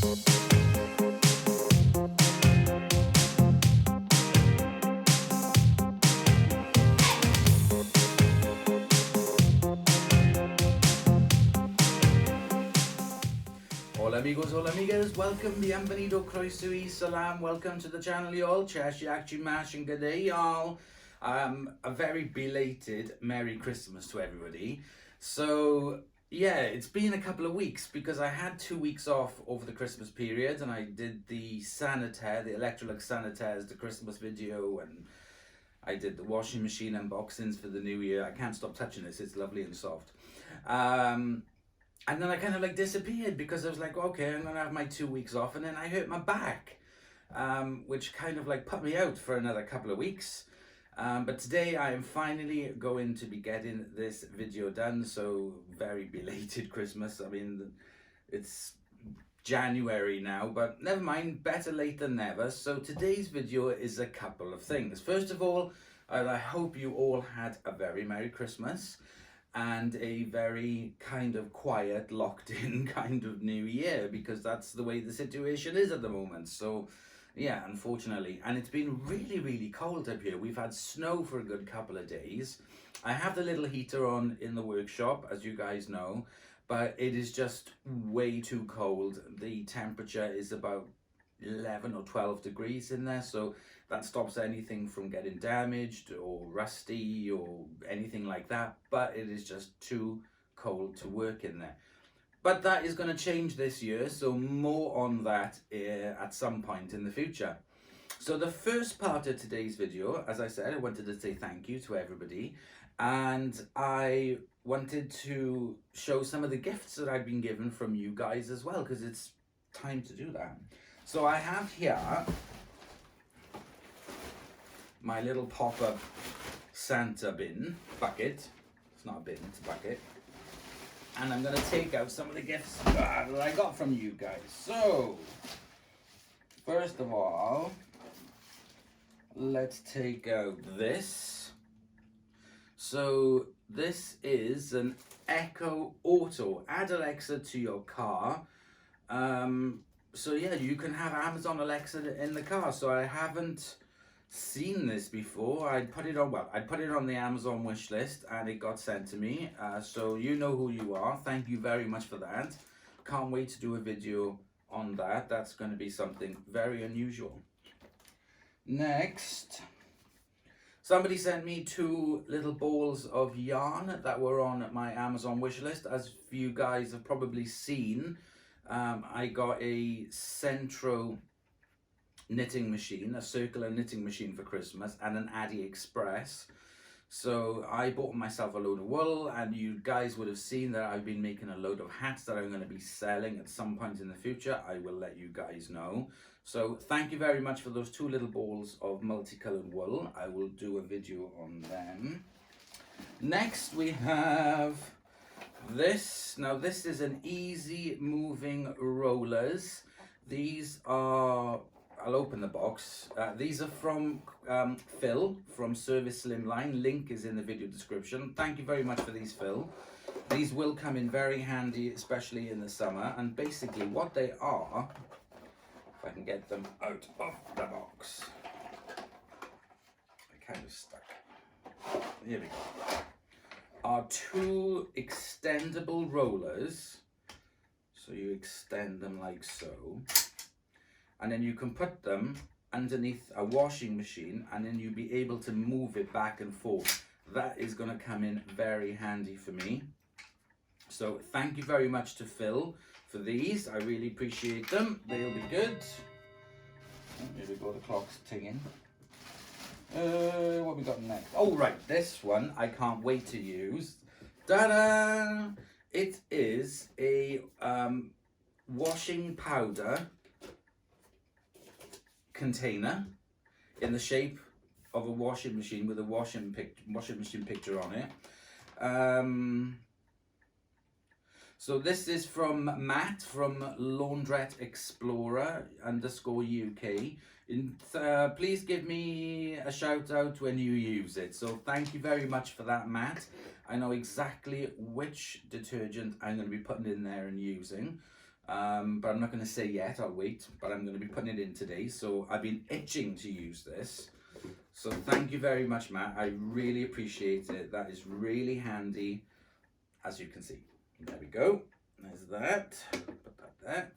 Hola amigos, hola amigas, welcome, bienvenido, croeso y salam, welcome to the channel y'all, Chesh Yakchi Mash and good day y'all. A very belated Merry Christmas to everybody. So yeah, it's been a couple of weeks because I had 2 weeks off over the Christmas period and I did the Sanitaire, the Electrolux Sanitaires, the Christmas video, and I did the washing machine unboxings for the new year. I can't stop touching this, it's lovely and soft. And then I kind of like disappeared because I was like, okay, I'm gonna have my 2 weeks off, and then I hurt my back, which kind of like put me out for another couple of weeks. But today I am finally going to be getting this video done, so very belated Christmas. I mean, it's January now, but never mind, better late than never. So today's video is a couple of things. First of all, I hope you all had a very Merry Christmas and a very kind of quiet, locked in kind of new year, because that's the way the situation is at the moment. So yeah, unfortunately, and it's been really cold up here. We've had snow for a good couple of days. I have the little heater on in the workshop, as you guys know, but it is just way too cold. The temperature is about 11 or 12 degrees in there, so that stops anything from getting damaged or rusty or anything like that, but it is just too cold to work in there. But that is going to change this year, so more on that at some point in the future. So the first part of today's video, as I said, I wanted to say thank you to everybody, and I wanted to show some of the gifts that I've been given from you guys as well, because it's time to do that. So I have here my little pop-up Santa bucket. It's not a bin, it's a bucket. And I'm going to take out some of the gifts that I got from you guys. So, first of all, let's take out this. So, this is an Echo Auto. Add Alexa to your car. So yeah, you can have Amazon Alexa in the car. So I haven't seen this before. I'd put it on the Amazon wish list and it got sent to me. So you know who you are. Thank you very much for that. Can't wait to do a video on that. That's going to be something very unusual. Next, somebody sent me 2 little balls of yarn that were on my Amazon wish list. As you guys have probably seen, I got a Centro knitting machine, a circular knitting machine for Christmas, and an AliExpress. So I bought myself a load of wool, and you guys would have seen that I've been making a load of hats that I'm going to be selling at some point in the future. I will let you guys know. So thank you very much for those 2 little balls of multicolored wool. I will do a video on them. Next we have this. Now this is an easy moving rollers. These are, I'll open the box. These are from Phil from Service Slimline. Link is in the video description. Thank you very much for these, Phil. These will come in very handy, especially in the summer. And basically what they are, if I can get them out of the box. I kind of stuck. Here we go. Are 2 extendable rollers. So you extend them like so, and then you can put them underneath a washing machine, and then you'll be able to move it back and forth. That is going to come in very handy for me. So thank you very much to Phil for these. I really appreciate them. They'll be good. Oh, here we go, the clock's ticking. What we got next? Oh right, this one I can't wait to use. Ta-da! It is a washing powder container in the shape of a washing machine with a washing machine picture on it. So this is from Matt from Laundrette Explorer _UK. Please give me a shout out when you use it. So thank you very much for that, Matt. I know exactly which detergent I'm going to be putting in there and using. but I'm not going to say yet, I'll wait, but I'm going to be putting it in today. So I've been itching to use this. So thank you very much, Matt. I really appreciate it. That is really handy, as you can see. There we go. There's that. Put that there.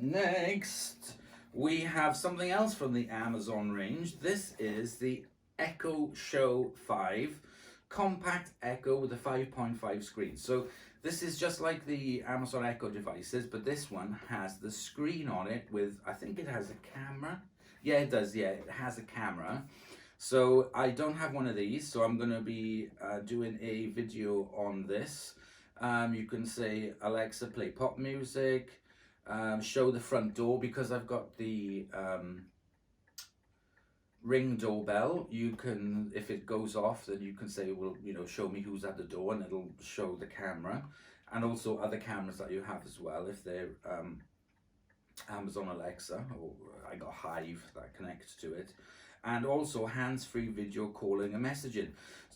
Next, we have something else from the Amazon range. This is the Echo Show 5 Compact Echo with a 5.5 screen. So this is just like the Amazon Echo devices, but this one has the screen on it with, I think it has a camera. Yeah, it does. Yeah, it has a camera. So I don't have one of these, so I'm going to be doing a video on this. You can say, Alexa, play pop music. Show the front door, because I've got the Ring doorbell. You can, if it goes off, then you can say, well, you know, show me who's at the door, and it'll show the camera, and also other cameras that you have as well, if they're Amazon Alexa, or I got Hive that connects to it, and also hands-free video calling and messaging.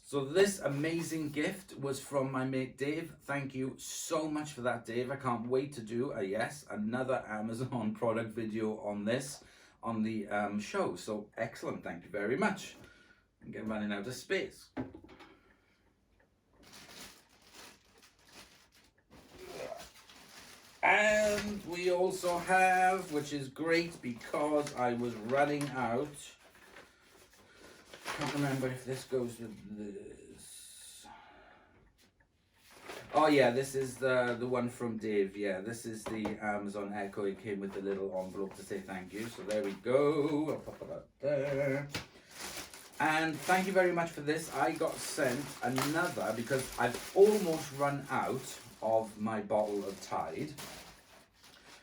So this amazing gift was from my mate Dave. Thank you so much for that, Dave. I can't wait to do another Amazon product video on this on the show. So excellent, thank you very much. I'm getting running out of space. And we also have, which is great because I was running out. Can't remember if this goes with this. Oh yeah, this is the one from Dave. Yeah, this is the Amazon Echo. It came with the little envelope to say thank you. So there we go. I'll pop it up there. And thank you very much for this. I got sent another because I've almost run out of my bottle of Tide.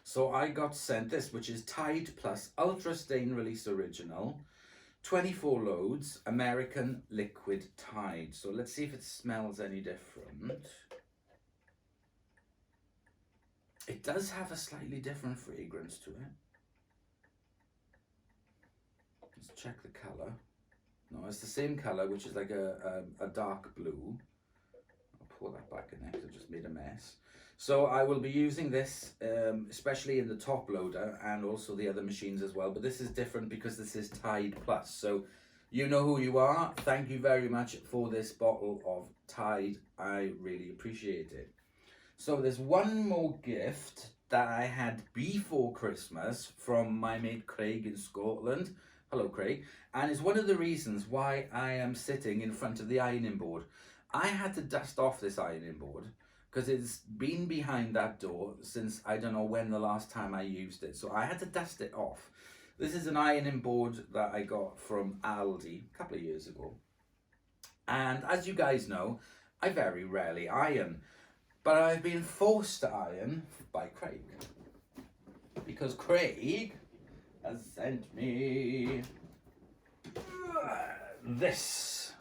So I got sent this, which is Tide Plus Ultra Stain Release Original. 24 loads, American Liquid Tide. So let's see if it smells any different. It does have a slightly different fragrance to it. Let's check the colour. No, it's the same colour, which is like a dark blue. I'll pour that back in there because I just made a mess. So I will be using this, especially in the top loader and also the other machines as well. But this is different because this is Tide Plus. So you know who you are. Thank you very much for this bottle of Tide. I really appreciate it. So there's one more gift that I had before Christmas from my mate Craig in Scotland. Hello, Craig. And it's one of the reasons why I am sitting in front of the ironing board. I had to dust off this ironing board because it's been behind that door since I don't know when the last time I used it. So I had to dust it off. This is an ironing board that I got from Aldi a couple of years ago. And as you guys know, I very rarely iron. But I've been forced to iron by Craig. Because Craig has sent me this.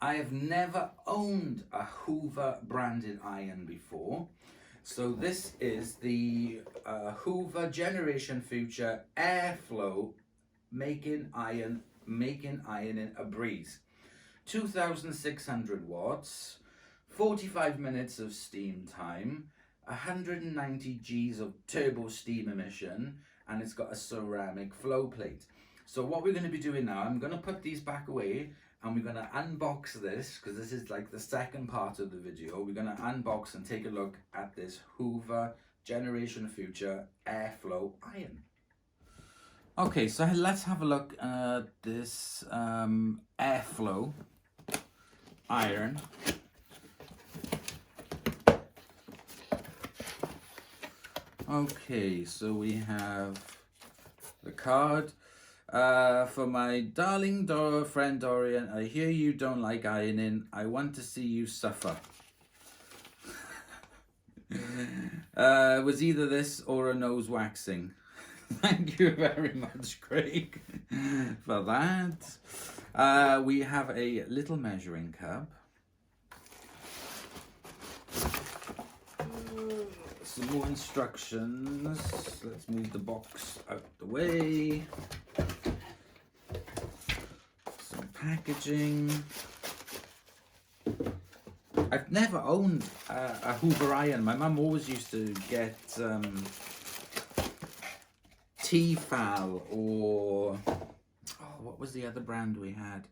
I have never owned a Hoover branded iron before. So this is the Hoover Generation Future Airflow making ironing a breeze. 2,600 watts, 45 minutes of steam time, 190 Gs of turbo steam emission, and it's got a ceramic flow plate. So what we're going to be doing now, I'm going to put these back away and we're going to unbox this because this is like the second part of the video. We're going to unbox and take a look at this Hoover Generation Future Airflow iron. Okay, so let's have a look at this Airflow iron. Okay, so we have the card. For my darling friend Dorian, I hear you don't like ironing. I want to see you suffer. It was either this or a nose waxing. Thank you very much, Craig, for that. We have a little measuring cup. Some more instructions. Let's move the box out the way. Some packaging. I've never owned a Hoover iron. My mum always used to get Tefal or what was the other brand we had?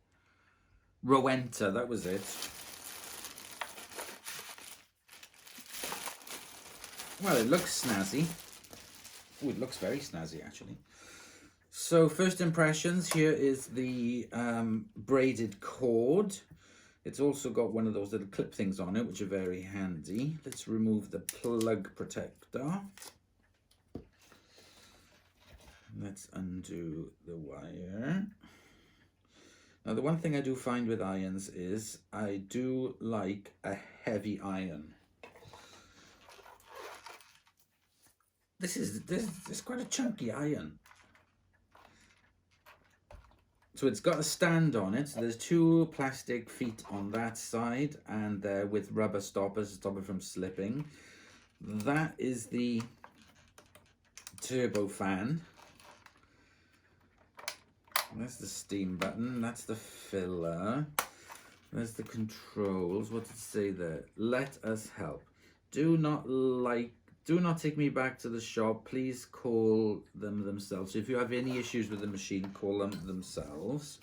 Rowenta, that was it. Well, it looks snazzy. Oh, it looks very snazzy actually. So first impressions, here is the braided cord. It's also got one of those little clip things on it, which are very handy. Let's remove the plug protector. Let's undo the wire. Now, the one thing I do find with irons is I do like a heavy iron. This is quite a chunky iron. So it's got a stand on it. So there's two plastic feet on that side, and with rubber stoppers to stop it from slipping. That is the turbo fan. That's the steam button. That's the filler. There's the controls. What did it say there? Let us help. Do not take me back to the shop. Please call them themselves. So if you have any issues with the machine, call them themselves.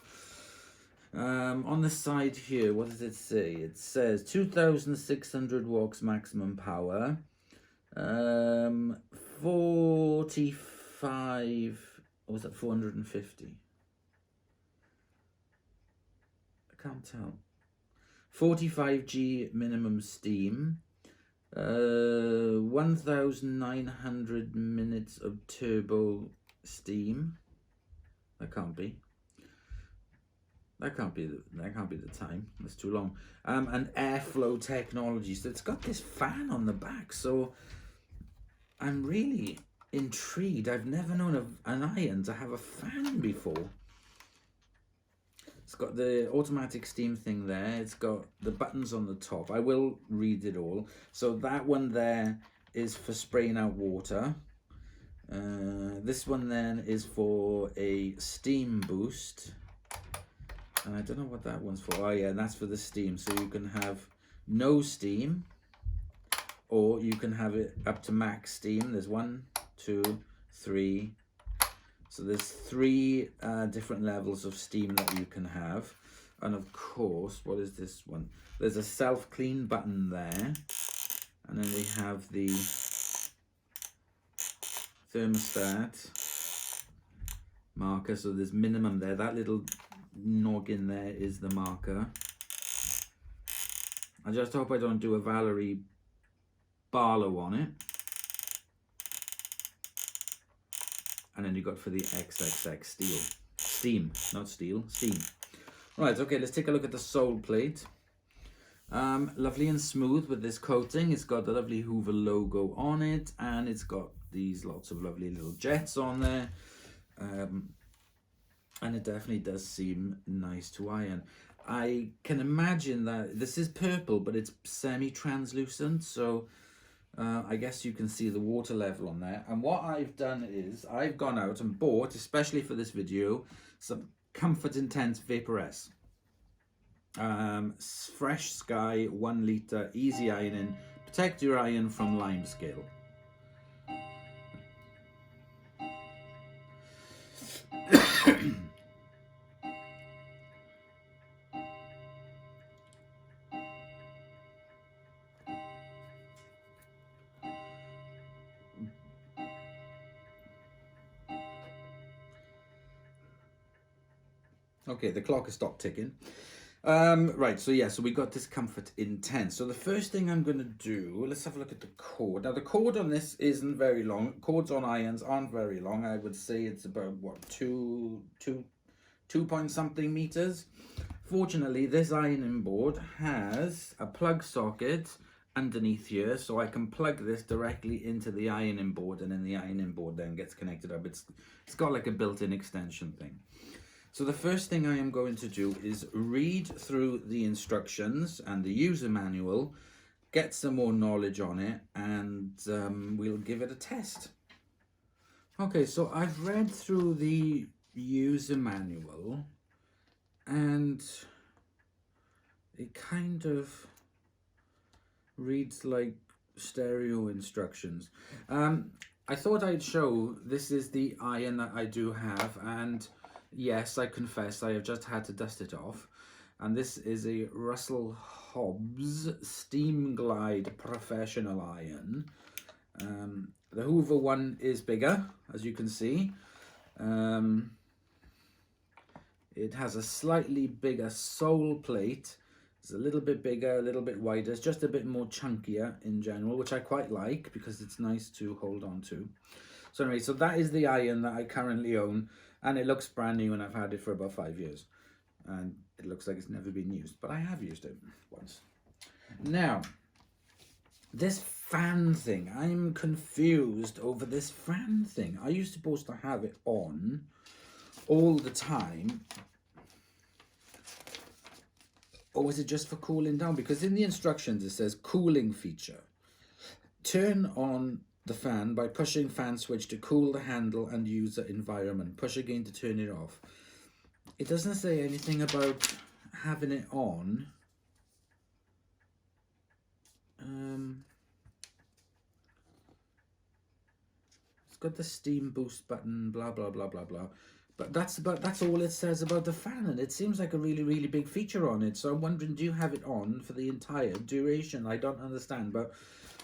On the side here, what does it say? It says 2,600 watts maximum power. 45, or was that 450? I can't tell. 45G minimum steam. 1,900 minutes of turbo steam. That can't be the time. That's too long. And airflow technology. So it's got this fan on the back. So I'm really intrigued. I've never known an iron to have a fan before. It's got the automatic steam thing there. It's got the buttons on the top. I will read it all. So that one there is for spraying out water. This one then is for a steam boost. And I don't know what that one's for. Oh yeah, that's for the steam. So you can have no steam, or you can have it up to max steam. There's 1, 2, 3. So there's 3 different levels of steam that you can have. And of course, what is this one? There's a self-clean button there. And then we have the thermostat marker. So there's minimum there. That little noggin there is the marker. I just hope I don't do a Valerie Barlow on it. And then you got for the XXX steam, not steel, steam. Right, okay, let's take a look at the sole plate. Lovely and smooth with this coating. It's got the lovely Hoover logo on it, and it's got these lots of lovely little jets on there. And it definitely does seem nice to iron. I can imagine that this is purple, but it's semi-translucent, so I guess you can see the water level on there. And what I've done is I've gone out and bought, especially for this video, some Comfort Intense Vaporess. Fresh Sky 1 litre easy ironing. Protect your iron from lime scale. Okay, the clock has stopped ticking. Right, so yeah, so we got this Comfort Intense. So the first thing I'm going to do, let's have a look at the cord. Now the cord on this isn't very long. Cords on irons aren't very long. I would say it's about, what, 2 point something meters. Fortunately, this ironing board has a plug socket underneath here, so I can plug this directly into the ironing board, and then the ironing board then gets connected up. It's got like a built-in extension thing. So the first thing I am going to do is read through the instructions and the user manual, get some more knowledge on it, and we'll give it a test. Okay, so I've read through the user manual, and it kind of Reads like stereo instructions. I thought I'd show, this is the iron that I do have, and yes, I confess I have just had to dust it off. And this is a Russell Hobbs Steam Glide Professional Iron. The Hoover one is bigger, as you can see. It has a slightly bigger sole plate. It's a little bit bigger, a little bit wider. It's just a bit more chunkier in general, which I quite like because it's nice to hold on to. So anyway, so that is the iron that I currently own, and it looks brand new, and I've had it for about 5 years. And it looks like it's never been used, but I have used it once. Now, this fan thing, I'm confused over this fan thing. Are you supposed to have it on all the time, or is it just for cooling down? Because in the instructions it says cooling feature. Turn on the fan by pushing fan switch to cool the handle and user environment. Push again to turn it off. It doesn't say anything about having it on. It's got the steam boost button, blah blah blah blah blah. But that's all it says about the fan, and it seems like a really big feature on it. So I'm wondering, do you have it on for the entire duration? I don't understand, but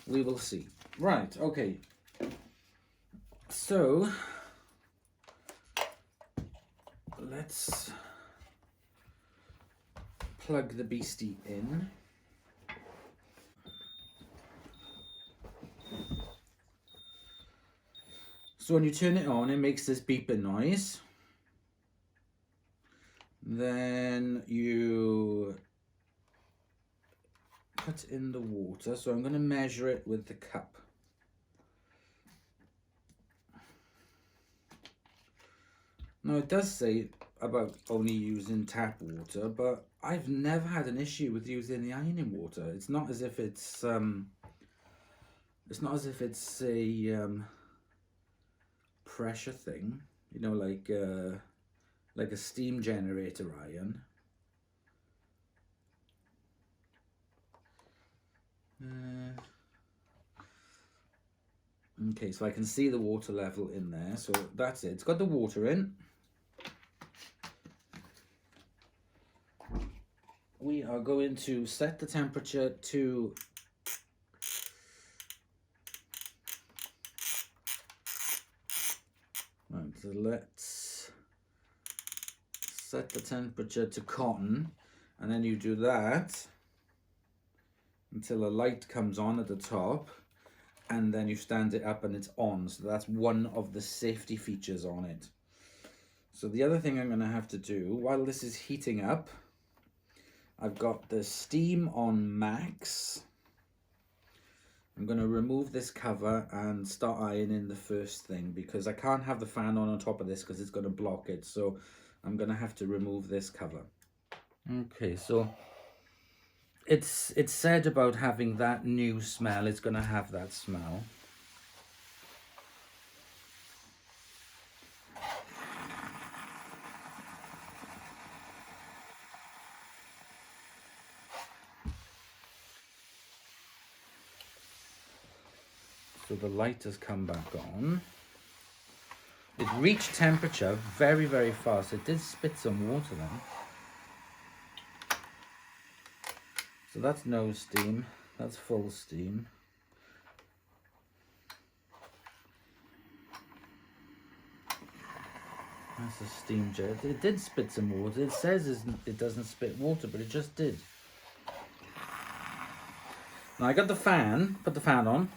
we will see. Right, okay. So let's plug the beastie in. So when you turn it on, it makes this beeping noise. Then you put in the water. So I'm going to measure it with the cup. Now it does say about only using tap water, but I've never had an issue with using the ironing water. It's not as if it's a pressure thing, you know, like a steam generator iron. Okay, so I can see the water level in there, so that's it. It's got the water in. We are going to set the temperature to so let's set the temperature to cotton, and then you do that until a light comes on at the top, and then you stand it up and it's on. So that's one of the safety features on it. So the other thing I'm going to have to do while this is heating up, I've got the steam on max. I'm going to remove this cover and start ironing the first thing, because I can't have the fan on top of this because it's going to block it. So I'm going to have to remove this cover. Okay, so it's said about having that new smell. It's going to have that smell. So the light has come back on. It reached temperature very fast. It did spit some water then. So that's no steam, that's full steam. That's a steam jet. It did spit some water. It says it doesn't spit water, but it just did. Now I got the fan, put the fan on.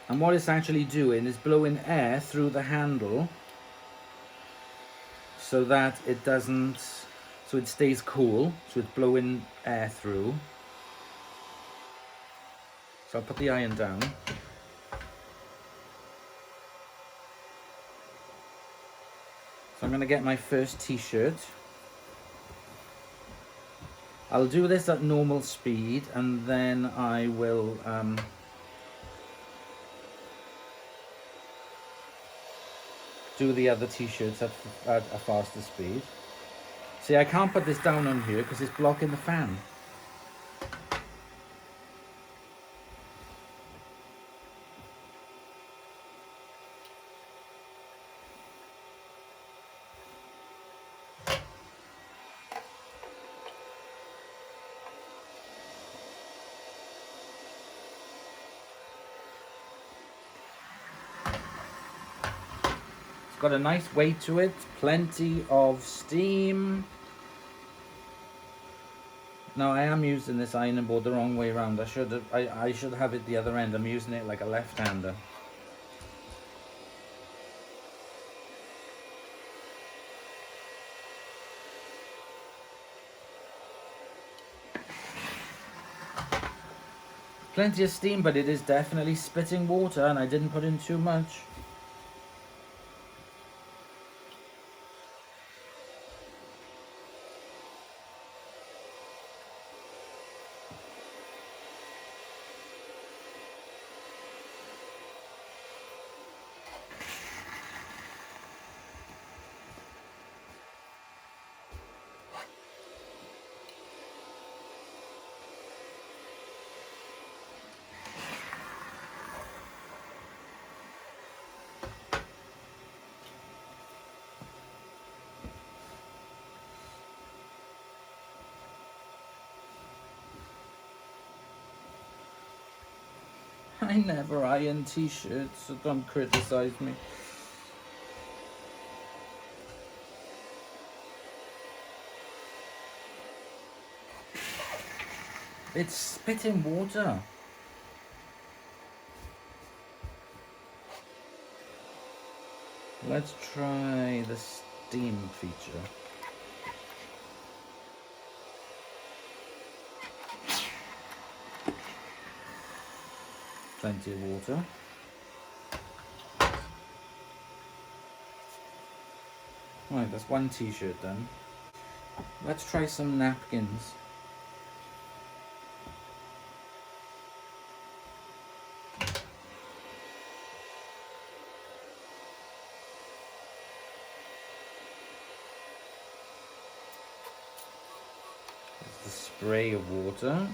And what it's actually doing is blowing air through the handle so that it doesn't, so it stays cool. So it's blowing air through. So I'll put the iron down. So I'm going to get my first t-shirt. I'll do this at normal speed, and then I will do the other t-shirts at a faster speed. See, I can't put this down on here because it's blocking the fan. got a nice weight to it, plenty of steam. Now I am using this ironing board the wrong way around. I should have it the other end. I'm using it like a left-hander. Plenty of steam, but it is definitely spitting water, and I didn't put in too much. I never iron t-shirts, so don't criticize me. It's spitting water. Let's try the steam feature. Plenty of water. Right, that's one t-shirt done. Let's try some napkins. There's the spray of water.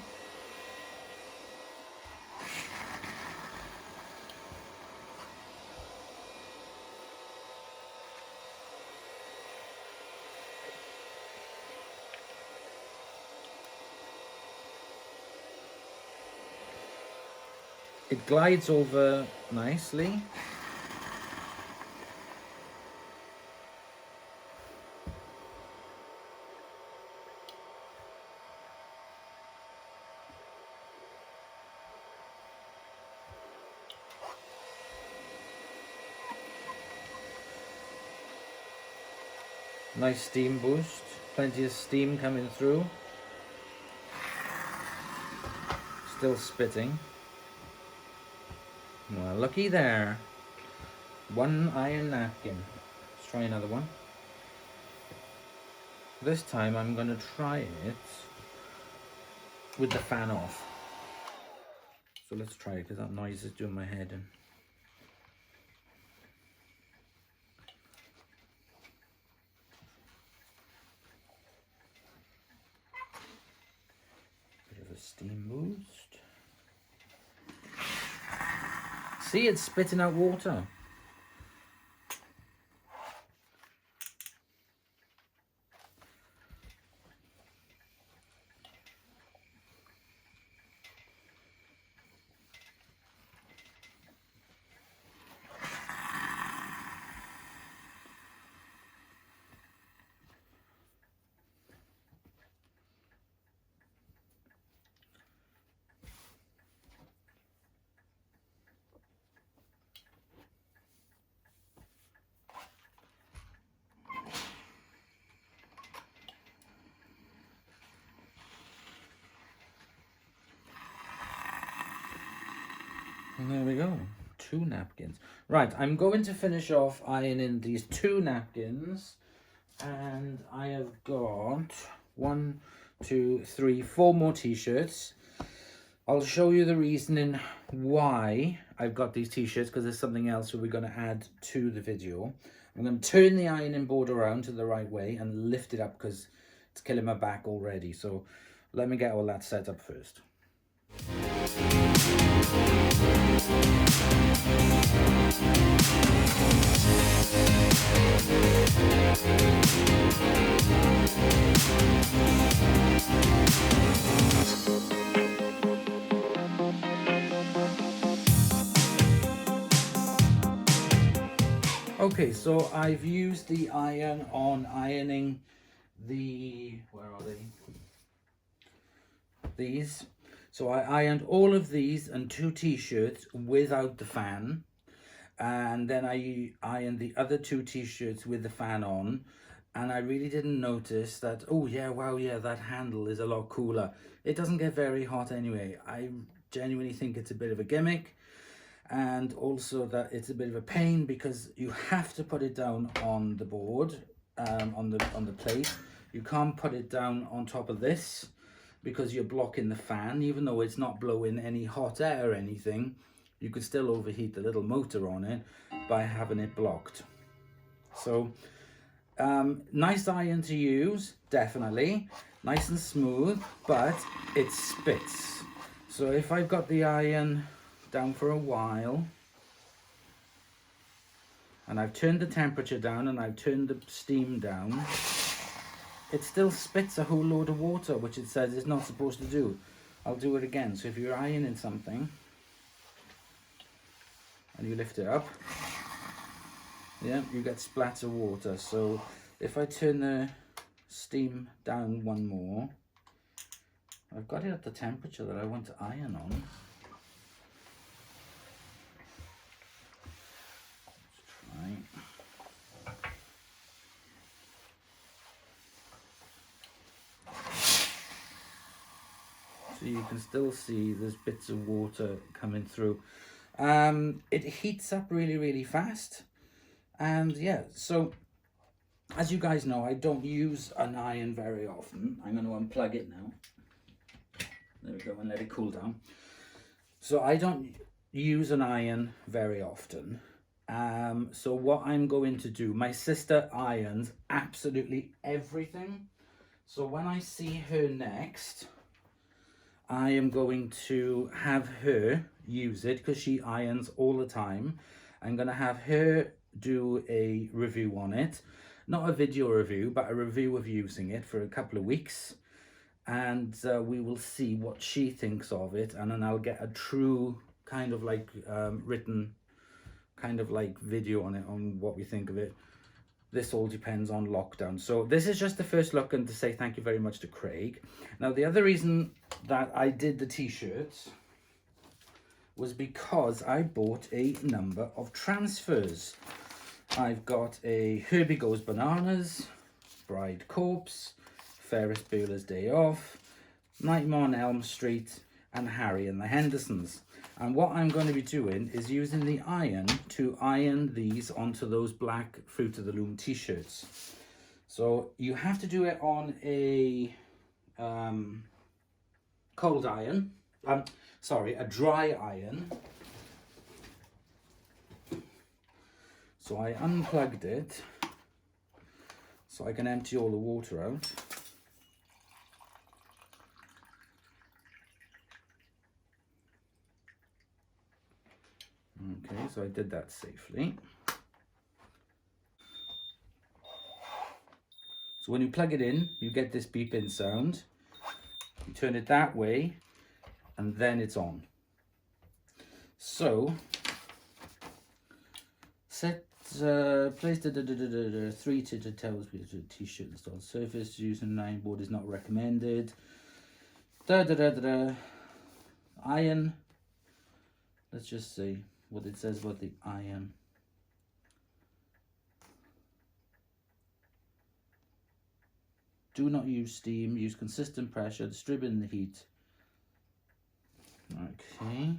It glides over nicely. Nice steam boost, plenty of steam coming through. Still spitting. Well, looky there. One iron napkin. Let's try another one. This time I'm going to try it with the fan off. So let's try it because that noise is doing my head in. Bit of a steam boost. See, it's spitting out water. And there we go, 2 napkins. Right, I'm going to finish off ironing these 2 napkins, and I have got 1, 2, 3, 4 more t-shirts. I'll show you the reasoning why I've got these t-shirts, because there's something else that we're going to add to the video. I'm going to turn the ironing board around to the right way and lift it up because it's killing my back already. So let me get all that set up first. Okay, so I've used the iron on ironing the, where are they? These. So I ironed all of these and 2 t-shirts without the fan. And then I ironed the other 2 t-shirts with the fan on. And I really didn't notice that, oh yeah, wow, yeah, that handle is a lot cooler. It doesn't get very hot anyway. I genuinely think it's a bit of a gimmick. And also that it's a bit of a pain because you have to put it down on the board, on the plate. You can't put it down on top of this because you're blocking the fan. Even though it's not blowing any hot air or anything, you could still overheat the little motor on it by having it blocked. So nice iron to use, definitely nice and smooth, but it spits. So if I've got the iron down for a while and I've turned the temperature down and I've turned the steam down, it still spits a whole load of water, which it says it's not supposed to do. I'll do it again. So if you're ironing something and you lift it up, yeah, you get splats of water. So if I turn the steam down one more, I've got it at the temperature that I want to iron on. So you can still see there's bits of water coming through. It heats up really fast, and yeah, so as you guys know, I don't use an iron very often. I'm going to unplug it now. There we go, and let it cool down. So I don't use an iron very often. So what I'm going to do, my sister irons absolutely everything. So when I see her next, I am going to have her use it because she irons all the time. I'm going to have her do a review on it. Not a video review, but a review of using it for a couple of weeks. And we will see what she thinks of it. And then I'll get a true kind of like written kind of like video on it, on what we think of it. This all depends on lockdown. So this is just the first look, and to say thank you very much to Craig. Now the other reason that I did the t-shirts was because I bought a number of transfers. I've got a Herbie Goes Bananas, Bride Corpse, Ferris Bueller's Day Off, Nightmare on Elm Street, and Harry and the Hendersons. And what I'm going to be doing is using the iron to iron these onto those black Fruit of the Loom t-shirts. So you have to do it on a cold iron, a dry iron. So I unplugged it so I can empty all the water out. Okay, so I did that safely. So when you plug it in, you get this beeping sound. You turn it that way, and then it's on. So, place the 3 towels with a t-shirt installed surface. Using an iron board is not recommended. Iron. Let's just see what it says about the iron. Do not use steam, use consistent pressure, distributing the heat. Okay.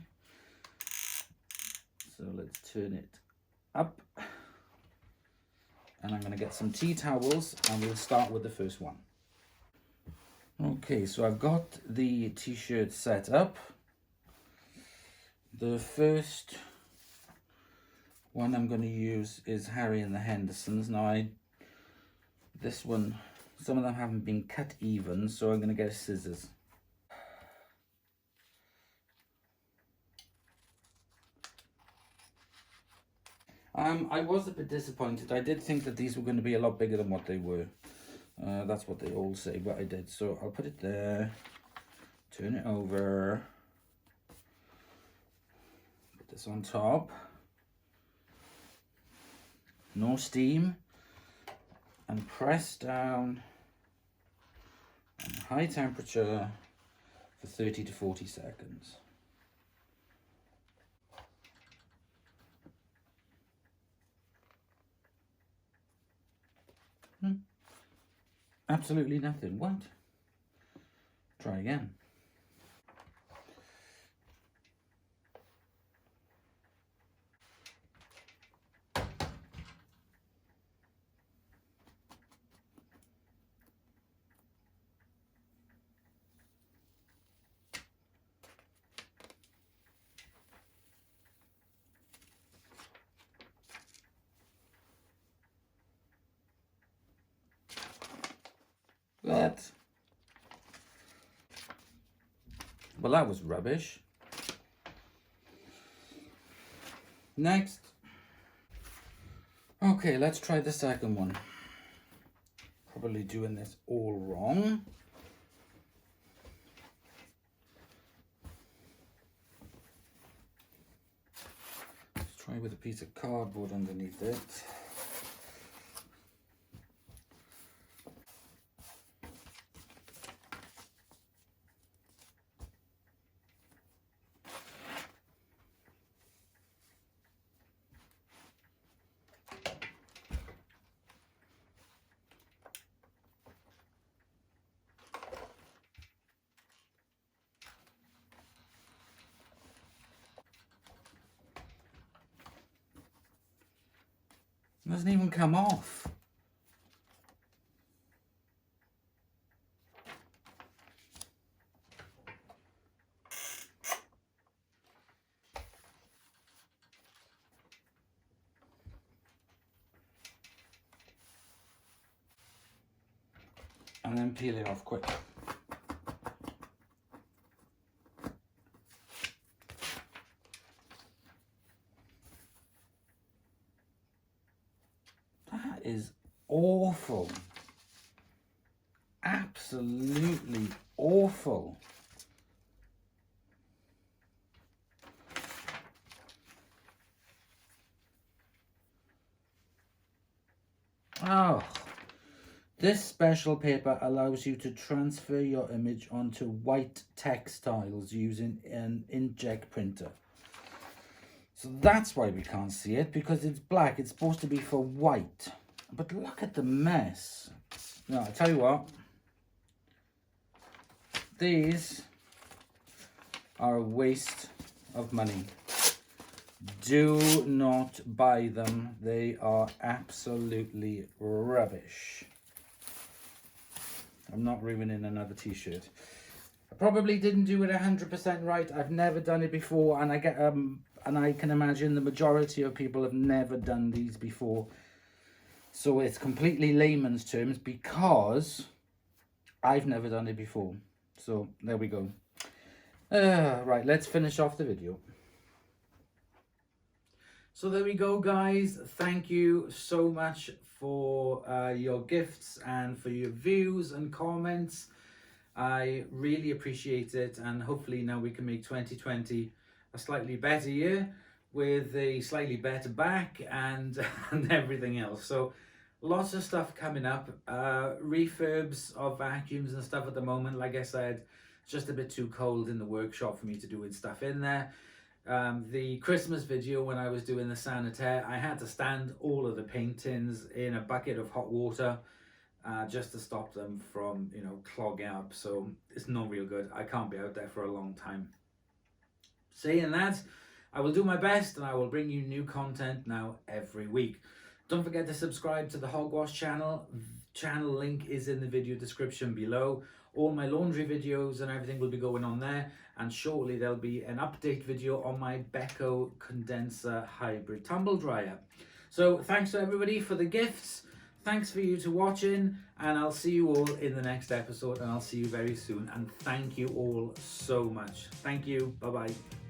So let's turn it up. And I'm going to get some tea towels and we'll start with the first one. Okay, so I've got the t-shirt set up. The first one I'm going to use is Harry and the Hendersons. Now this one, some of them haven't been cut even, so I'm going to get scissors. I was a bit disappointed. I did think that these were going to be a lot bigger than what they were. That's what they all say, but I did. So I'll put it there, turn it over, put this on top. no steam, and press down on high temperature for 30 to 40 seconds. Absolutely nothing. What? Try again. That. Well, that was rubbish. Next. Okay, let's try the second one. Probably doing this all wrong. Let's try with a piece of cardboard underneath it. It doesn't even come off. And then peel it off quick. That is awful. Absolutely awful. Oh. This special paper allows you to transfer your image onto white textiles using an inkjet printer. So that's why we can't see it, because it's black. It's supposed to be for white. But look at the mess. No, I'll tell you what. These are a waste of money. Do not buy them. They are absolutely rubbish. I'm not ruining another t-shirt. I probably didn't do it 100% right. I've never done it before, and I can imagine the majority of people have never done these before. So it's completely layman's terms because I've never done it before. So there we go. Right, let's finish off the video. So there we go, guys. Thank you so much for your gifts and for your views and comments. I really appreciate it, and hopefully now we can make 2020 a slightly better year with a slightly better back and and everything else. So lots of stuff coming up, refurbs of vacuums and stuff at the moment. Like I said, it's just a bit too cold in the workshop for me to do stuff in there. The Christmas video, when I was doing the sanitaire, I had to stand all of the paint tins in a bucket of hot water just to stop them from, you know, clogging up. So it's not real good. I can't be out there for a long time. Saying that, I will do my best and I will bring you new content now every week. Don't forget to subscribe to the Hogwash channel. Channel link is in the video description below. All my laundry videos and everything will be going on there, and shortly there'll be an update video on my Beko condenser hybrid tumble dryer. So thanks to everybody for the gifts. Thanks for you to watching, and I'll see you all in the next episode, and I'll see you very soon. And thank you all so much. Thank you. Bye bye.